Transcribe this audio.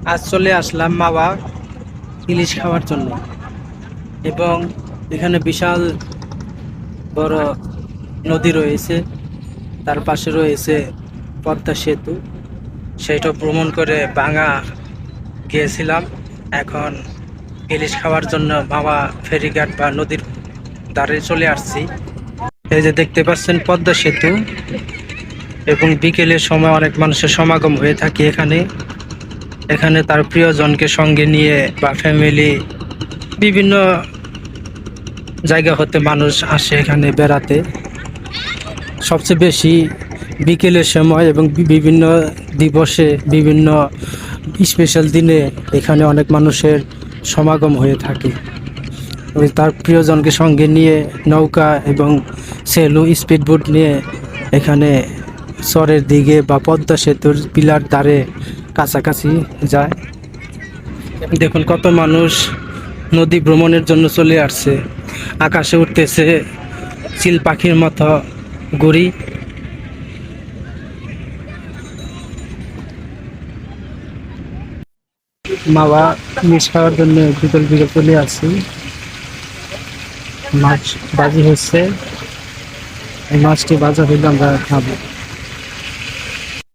আজ চলে আসলাম মাওয়া ইলিশ খাওয়ার জন্য। এবং এখানে বিশাল বড় নদী রয়েছে, তার পাশে রয়েছে পদ্মা সেতু। সেইটা ভ্রমণ করে ভাঙা গিয়েছিলাম। এখন ইলিশ খাওয়ার জন্য মাওয়া ফেরিঘাট বা নদীর ধারে চলে আসছি। এই যে দেখতে পাচ্ছেন পদ্মা সেতু, এবং বিকেলের সময় অনেক মানুষের সমাগম হয়ে থাকে এখানে। এখানে তার প্রিয়জনকে সঙ্গে নিয়ে বা ফ্যামিলি, বিভিন্ন জায়গা হতে মানুষ আসে এখানে বেড়াতে। সবচেয়ে বেশি বিকেলের সময় এবং বিভিন্ন দিবসে, বিভিন্ন স্পেশাল দিনে এখানে অনেক মানুষের সমাগম হয়ে থাকে। ওই তার প্রিয়জনকে সঙ্গে নিয়ে নৌকা এবং সেলু স্পিডবোট নিয়ে এখানে চরের দিকে বা পদ্মা সেতুর পিলার ধারে কাছাকাছি যায়। দেখুন কত মানুষ নদী ভ্রমণের জন্য চলে আসছে। আকাশে উঠতেছে চিল পাখির মতো ঘুড়ি। মাওয়া ইলিশ খাওয়ার জন্য বিকেল বিকেল চলে আসছি। মাছ বাজি হচ্ছে, এই মাছটি বাজা হইলে আমরা খাবো।